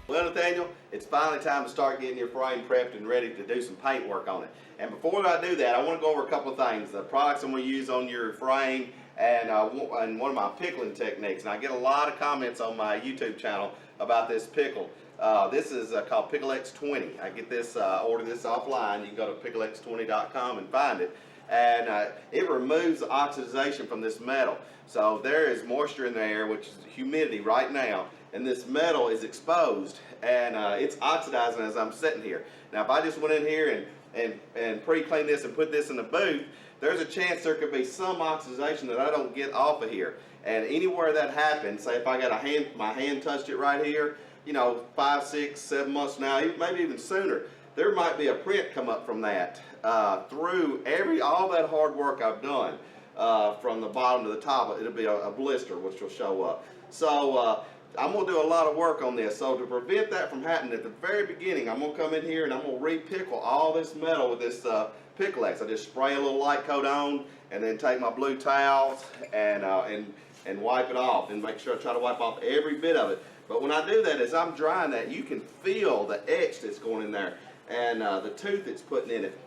Well, Nathaniel, it's finally time to start getting your frame prepped and ready to do some paint work on it. And before I do that, I want to go over a couple of things. The products I'm going to use on your frame and one of my pickling techniques. And I get a lot of comments on my YouTube channel about this pickle. This is called Pickle X20. I get this, order this offline. You can go to picklex20.com and find it. And it removes the oxidation from this metal. So there is moisture in the air, which is humidity right now, and this metal is exposed and it's oxidizing as I'm sitting here. Now if I just went in here and pre-clean this and put this in the booth, there's a chance there could be some oxidation that I don't get off of here. And anywhere that happens, say if I got my hand touched it right here, you know, 5, 6, 7 months now, maybe even sooner, there might be a print come up from that through all that hard work I've done from the bottom to the top. It'll be a blister which will show up. So I'm going to do a lot of work on this. So to prevent that from happening at the very beginning, I'm going to come in here and I'm going to re-pickle all this metal with this Pickle X. I just spray a little light coat on and then take my blue towels and wipe it off and make sure I try to wipe off every bit of it. But when I do that, as I'm drying that, you can feel the etch that's going in there and the tooth it's putting in it.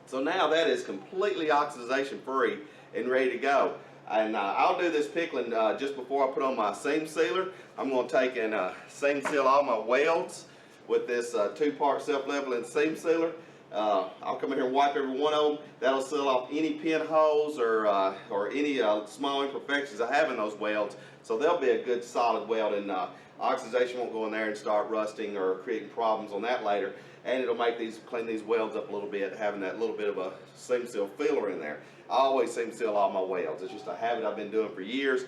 So now that is completely oxidation free and ready to go. And I'll do this pickling just before I put on my seam sealer. I'm going to take and seam seal all my welds with this 2-part self-leveling seam sealer. I'll come in here and wipe every one of them. That'll seal off any pinholes or any small imperfections I have in those welds. So they'll be a good solid weld, and oxidation won't go in there and start rusting or creating problems on that later. And it'll make clean these welds up a little bit, having that little bit of a seam seal filler in there. I always seam seal all my welds. It's just a habit I've been doing for years.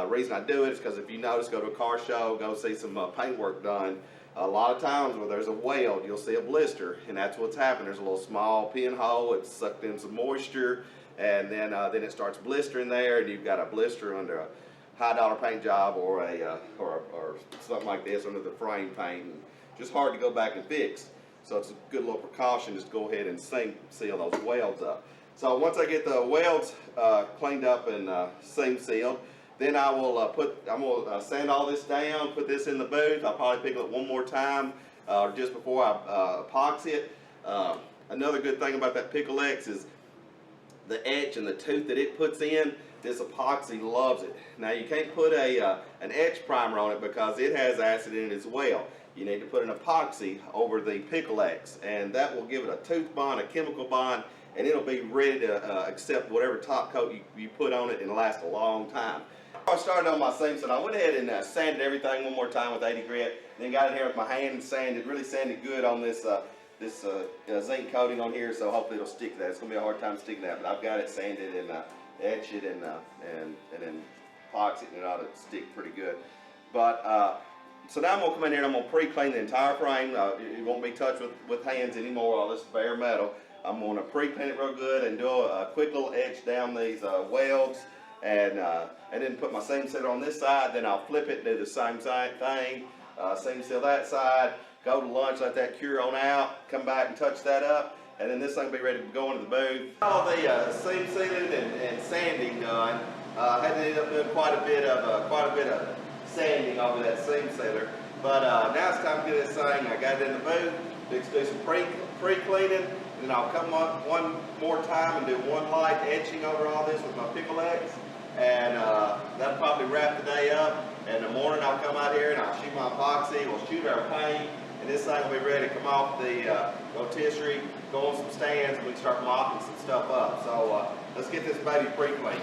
Reason I do it is because if you notice, go to a car show, go see some paint work done. A lot of times where there's a weld, you'll see a blister, and that's what's happened. There's a little small pinhole, it's sucked in some moisture, and then it starts blistering there, and you've got a blister under a high-dollar paint job or something like this under the frame paint. And just hard to go back and fix. So it's a good little precaution just to go ahead and seam seal those welds up. So once I get the welds cleaned up and seam sealed, then I will I'm going to sand all this down, put this in the booth. I'll probably pickle it one more time just before I epoxy it. Another good thing about that Pickle X is the etch and the tooth that it puts in. This epoxy loves it. Now you can't put an etch primer on it because it has acid in it as well. You need to put an epoxy over the Pickle X, and that will give it a tooth bond, a chemical bond, and it'll be ready to accept whatever top coat you put on it and last a long time. I started on my seam, so I went ahead and sanded everything one more time with 80 grit, then got in here with my hand and really sanded good on this zinc coating on here, so hopefully it'll stick to that. It's going to be a hard time sticking that, but I've got it sanded and etched it and then epoxy it, and it ought to stick pretty good. But so now I'm going to come in here and I'm going to pre-clean the entire frame. It won't be touched with hands anymore, all this bare metal. I'm going to pre-clean it real good and do a quick little etch down these welds, and then put my seam sealer on this side. Then I'll flip it and do the same thing. Seam seal that side, go to lunch, let that cure on out, come back and touch that up, and then this thing will be ready to go into the booth. All the seam sealing and sanding done. I had to end up doing quite a bit of sanding over that seam sealer, but now it's time to get this thing. I got it in the booth. Let's do some pre-cleaning, and then I'll come up one more time and do one light etching over all this with my Pickle X, and that'll probably wrap the day up. And in the morning I'll come out here and I'll shoot my epoxy, we'll shoot our paint, and this thing will be ready to come off the rotisserie, go on some stands, and we can start mopping some stuff up. So let's get this baby pre-cleaned.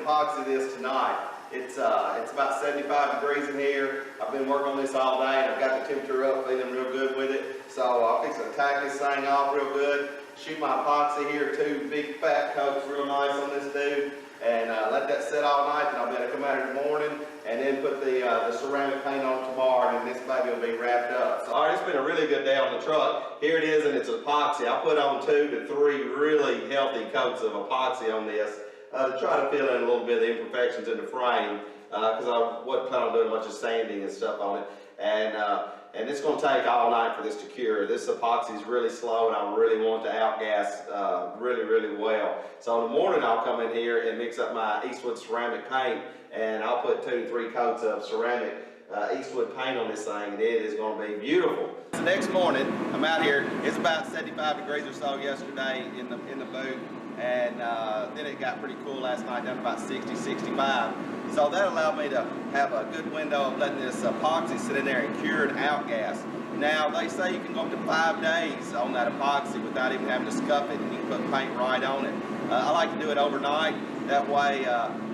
Epoxy this tonight. It's about 75 degrees in here. I've been working on this all day, and I've got the temperature up, feeling real good with it. So I'll fix to tack this thing off real good. Shoot my epoxy here, 2 big fat coats real nice on this dude, and let that sit all night. Then I'll be able to come out in the morning and then put the ceramic paint on tomorrow, and then this baby will be wrapped up. So, all right, it's been a really good day on the truck. Here it is, and it's epoxy. I put on 2 to 3 really healthy coats of epoxy on this to try to fill in a little bit of the imperfections in the frame, because I wasn't planning on doing much of sanding and stuff on it. And it's going to take all night for this to cure. This epoxy is really slow, and I really want to outgas really well. So in the morning I'll come in here and mix up my Eastwood ceramic paint, and I'll put 2 to 3 coats of ceramic Eastwood paint on this thing, and it is going to be beautiful. The next morning I'm out here. It's about 75 degrees or so yesterday in the booth, and then it got pretty cool last night, down to about 60, 65. So that allowed me to have a good window of letting this epoxy sit in there and cure and outgas. Now, they say you can go up to 5 days on that epoxy without even having to scuff it, and you can put paint right on it. I like to do it overnight. That way,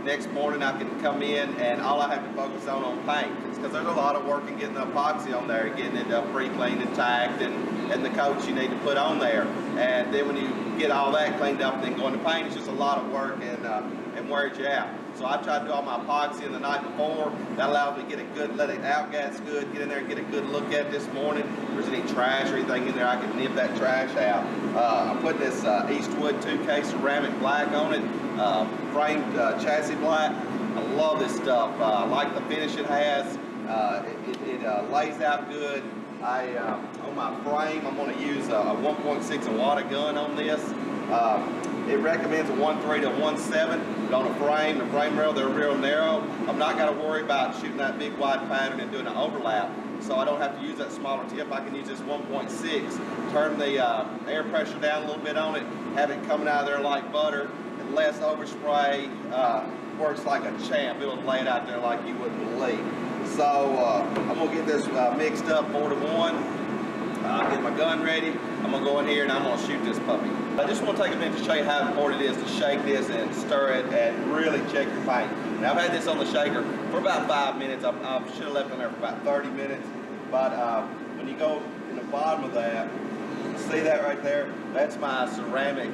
next morning I can come in and all I have to focus on paint. Because there's a lot of work in getting the epoxy on there, getting it pre-cleaned and tacked, and the coats you need to put on there. And then when you get all that cleaned up and then go into paint, it's just a lot of work and wears you out. So I try to do all my epoxy in the night before. That allows me to get a good, let it outgas good, get in there and get a good look at it this morning. If there's any trash or anything in there, I can nip that trash out. I'm putting this Eastwood 2K Ceramic Black on it, framed chassis black. I love this stuff. I like the finish it has. It lays out good. On my frame, I'm going to use a 1.6 watt gun on this. It recommends a 1.3 to 1.7, but on a frame, the frame rail, they're real narrow. I'm not going to worry about shooting that big wide pattern and doing an overlap, so I don't have to use that smaller tip. I can use this 1.6, turn the air pressure down a little bit on it, have it coming out of there like butter, and less overspray. Works like a champ. It'll lay it out there like you wouldn't believe. So I'm going to get this mixed up 4 to 1. Get my gun ready. I'm going to go in here and I'm going to shoot this puppy. I just want to take a minute to show you how important it is to shake this and stir it and really check your paint. Now, I've had this on the shaker for about 5 minutes. I should have left it on there for about 30 minutes. But when you go in the bottom of that, see that right there? That's my ceramic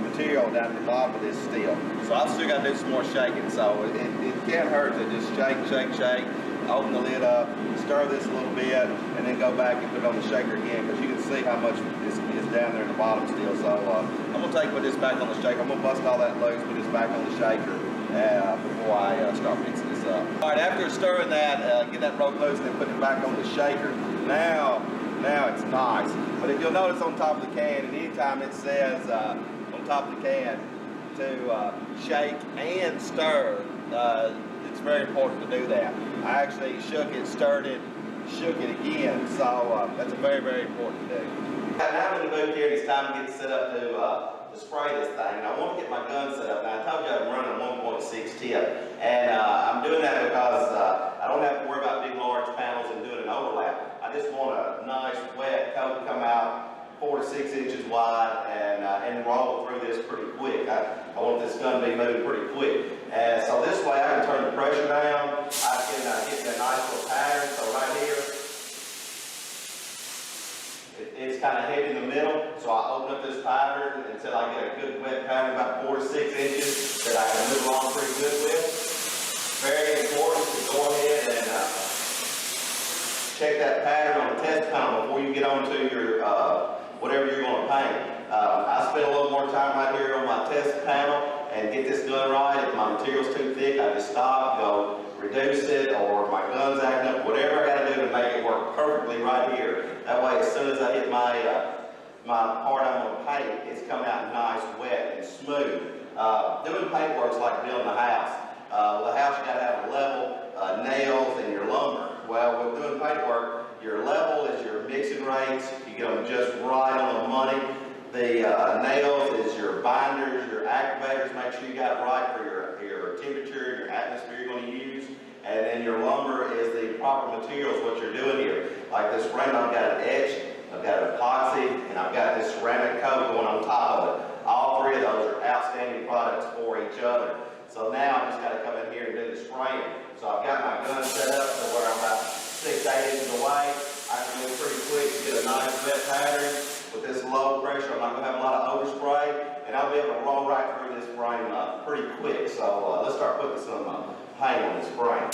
material down at the bottom of this steel. So I've still got to do some more shaking. So it can't hurt to just shake. Open the lid up, stir this a little bit, and then go back and put it on the shaker again, because you can see how much this is down there in the bottom still. So I'm going to put this back on the shaker. I'm going to bust all that loose, put this back on the shaker before I start mixing this up. All right, after stirring that, get that broke loose and then put it back on the shaker. Now it's nice. But if you'll notice on top of the can, and anytime it says on top of the can to shake and stir, it's very important to do that. I actually shook it, stirred it, shook it again, so that's very important to do. Now I'm in the booth here, and it's time to get set up to spray this thing. And I want to get my gun set up. Now I told you I'm running a 1.6 tip, and I'm doing that because I don't have to worry about big large panels and doing an overlap. I just want a nice wet coat to come out 4 to 6 inches wide and roll through this pretty quick. I want this gun to be moving pretty quick. And so this way I can turn the pressure down. I can get that nice little pattern. So right here, it's kind of heavy in the middle. So I open up this pattern until I get a good wet pattern about 4 to 6 inches that I can move along pretty good with. Very important to go ahead and check that pattern on the test panel before you get onto your whatever you're going to paint. I spend a little more time right here on my test panel and get this done right. If my material's too thick, I just stop, go reduce it, or if my gun's acting up, whatever I got to do to make it work perfectly right here. That way, as soon as I hit my part I'm going to paint, it's coming out nice, wet, and smooth. Doing paint work's like building a house. With a house, you got to have a level, nails, and your lumber. Well, with doing paint work, your level is your mixing rates. You get them just right on the money. The nails is your binders, your activators. Make sure you got it right for your temperature and your atmosphere you're going to use. And then your lumber is the proper materials, what you're doing here. Like this frame, I've got an etch, I've got an epoxy, and I've got this ceramic coat going on top of it. All 3 of those are outstanding products for each other. So now I just got to come in here and do the spraying. So I've got my gun set up to where I'm about 6 to 8 inches away. I can move pretty quick to get a nice wet pattern. With this low pressure, I'm not going to have a lot of overspray, and I'll be able to roll right through this frame pretty quick. So let's start putting some paint on this frame.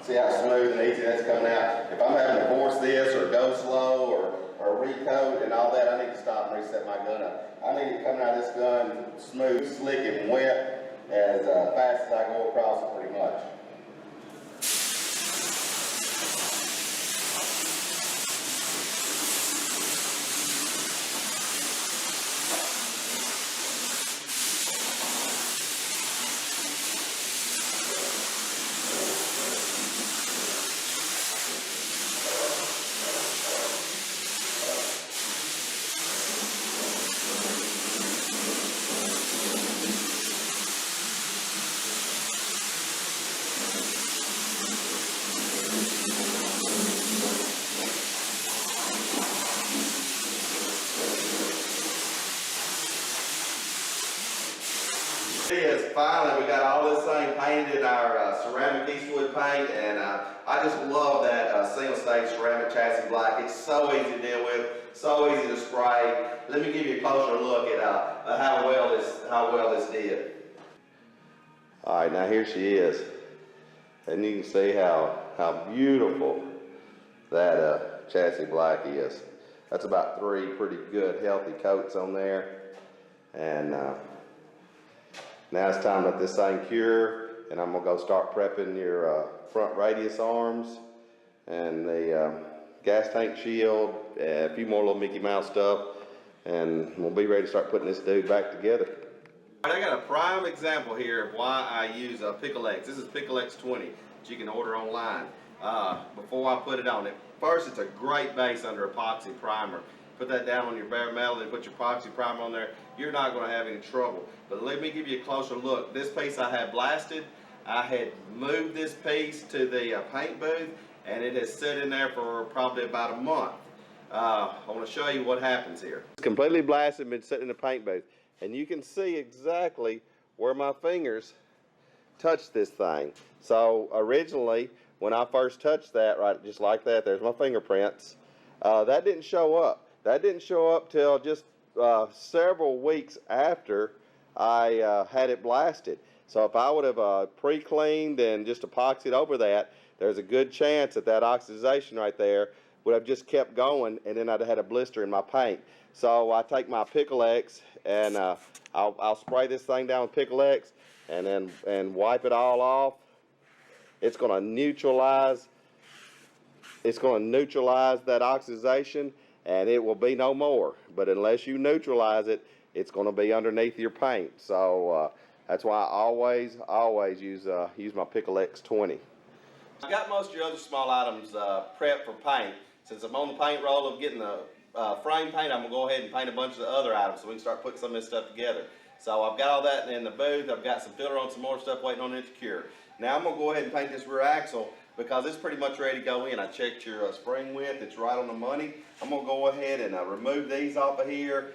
See how smooth and easy that's coming out? If I'm having to force this or go slow or recoat and all that, I need to stop and reset my gun up. I need it coming out of this gun smooth, slick, and wet. fast as I go across it pretty much. Finally, we got all this thing painted in our ceramic Eastwood paint, and I just love that single stage ceramic chassis black. It's so easy to deal with, so easy to spray. Let me give you a closer look at how well this did. All right, now here she is, and you can see how beautiful that chassis black is. That's about 3 pretty good healthy coats on there, and now it's time to let this thing cure, and I'm gonna go start prepping your front radius arms and the gas tank shield, and a few more little Mickey Mouse stuff, and we'll be ready to start putting this dude back together. I got a prime example here of why I use Pickle X. This is Pickle X 20 that you can order online. Before I put it on it, first it's a great base under epoxy primer. Put that down on your bare metal and put your epoxy primer on there. You're not going to have any trouble. But let me give you a closer look. This piece I had blasted. I had moved this piece to the paint booth, and it has sit in there for probably about a month. I want to show you what happens here. It's completely blasted, been sitting in the paint booth, and you can see exactly where my fingers touched this thing. So originally, when I first touched that, right, just like that, there's my fingerprints. That didn't show up. That didn't show up till just several weeks after I had it blasted. So if I would have pre-cleaned and just epoxied over that, there's a good chance that that oxidization right there would have just kept going, and then I'd have had a blister in my paint. So I take my Pickle X, and I'll spray this thing down with Pickle X, and then wipe it all off. It's going to neutralize. It's going to neutralize that oxidization, and it will be no more. But unless you neutralize it, it's going to be underneath your paint. So that's why I always use my Pickle X 20. I got most of your other small items prepped for paint. Since I'm on the paint roll of getting the frame paint, I'm going to go ahead and paint a bunch of the other items so we can start putting some of this stuff together. So I've got all that in the booth. I've got some filler on some more stuff waiting on it to cure. Now I'm going to go ahead and paint this rear axle because it's pretty much ready to go in. I checked your spring width. It's right on the money. I'm going to go ahead and remove these off of here,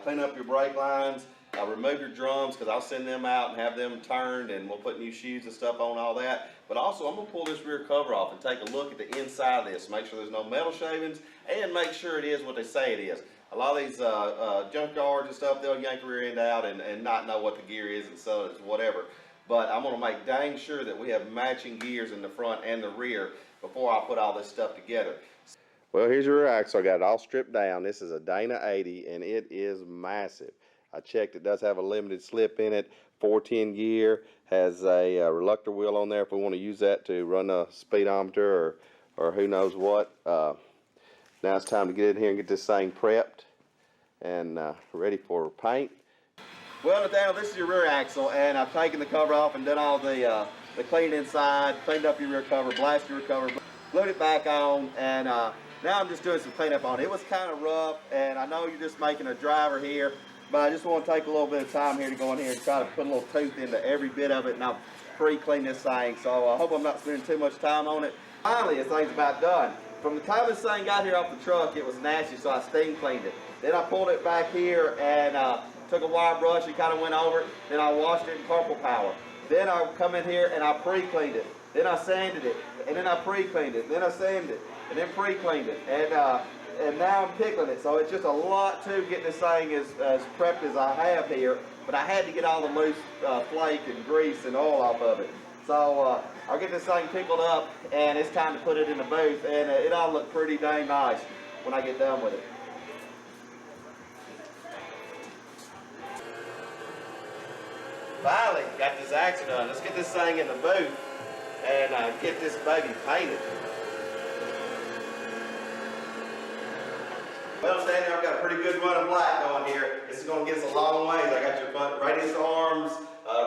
clean up your brake lines, remove your drums because I'll send them out and have them turned, and we'll put new shoes and stuff on all that. But also I'm going to pull this rear cover off and take a look at the inside of this, make sure there's no metal shavings, and make sure it is what they say it is. A lot of these junkyards and stuff, they'll yank the rear end out and not know what the gear is and so it's whatever. But I'm going to make dang sure that we have matching gears in the front and the rear before I put all this stuff together. Well, here's your rear axle. I got it all stripped down. This is a Dana 80, and it is massive. I checked. It does have a limited slip in it. 410 gear. Has a reluctor wheel on there if we want to use that to run a speedometer or who knows what. Now it's time to get in here and get this thing prepped and ready for paint. Well, Nathaniel, this is your rear axle, and I've taken the cover off and done all the clean inside, cleaned up your rear cover, blasted your rear cover, glued it back on, and now I'm just doing some cleanup on it. It was kind of rough, and I know you're just making a driver here, but I just want to take a little bit of time here to go in here and try to put a little tooth into every bit of it, and I'll pre-clean this thing, so I hope I'm not spending too much time on it. Finally, this thing's about done. From the time this thing got here off the truck, it was nasty, so I steam cleaned it. Then I pulled it back here and took a wire brush and kind of went over it. Then I washed it in Purple Power. Then I come in here and I pre-cleaned it. Then I sanded it, and then I pre-cleaned it. Then I sanded it, and then pre-cleaned it. And now I'm pickling it. So it's just a lot to get this thing as prepped as I have here. But I had to get all the loose flake and grease and oil off of it. So I'll get this thing pickled up, and it's time to put it in the booth. And it all look pretty dang nice when I get done with it. Finally got this axle done. Let's get this thing in the booth and get this baby painted. Well, Sandy, I've got a pretty good run of black going here. This is going to get us a long ways. I got your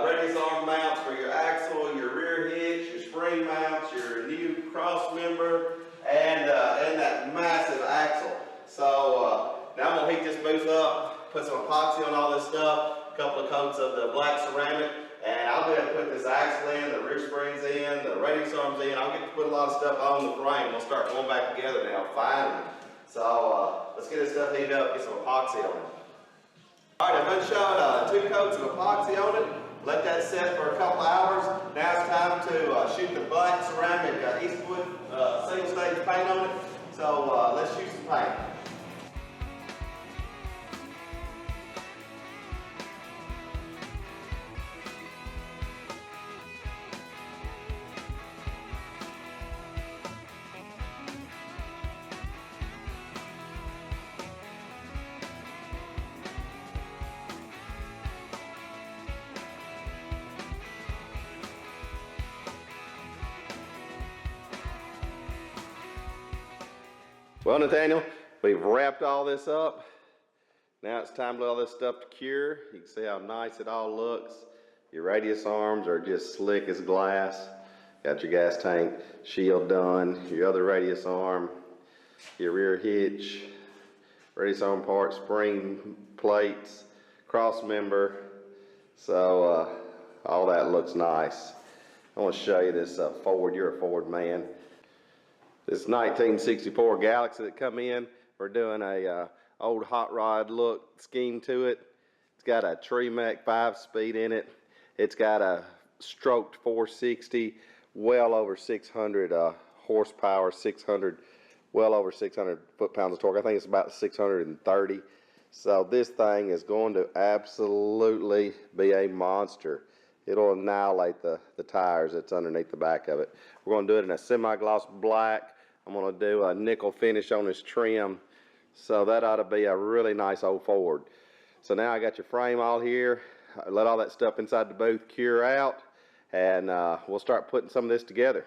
radius arm mounts for your axle, your rear hitch, your spring mounts, your new cross member, and that massive axle. So now I'm going to heat this booth up, put some epoxy on all this stuff, a couple of coats of the black ceramic, and I'll go ahead and put this axle in, the rear springs in, the radius arms in. I'll get to put a lot of stuff on the frame. We'll start going back together now, finally. So let's get this stuff heated up, get some epoxy on it. All right, I've been showing 2 coats of epoxy on it. Let that set for a couple hours. Now it's time to shoot the black ceramic Eastwood single stage paint on it. So let's shoot some paint. Well, Nathaniel, we've wrapped all this up. Now it's time to let all this stuff to cure. You can see how nice it all looks. Your radius arms are just slick as glass. Got your gas tank shield done, your other radius arm, your rear hitch, radius arm part, spring plates, cross member. So all that looks nice. I want to show you this Ford. You're a Ford man. This 1964 Galaxy that come in, we're doing a old hot rod look scheme to it. It's got a Tremec 5-speed in it. It's got a stroked 460, well over 600 horsepower, well over 600 foot-pounds of torque. I think it's about 630. So this thing is going to absolutely be a monster. It'll annihilate the tires that's underneath the back of it. We're going to do it in a semi-gloss black. I'm going to do a nickel finish on this trim. So that ought to be a really nice old Ford. So now I got your frame all here. Let all that stuff inside the booth cure out, and we'll start putting some of this together.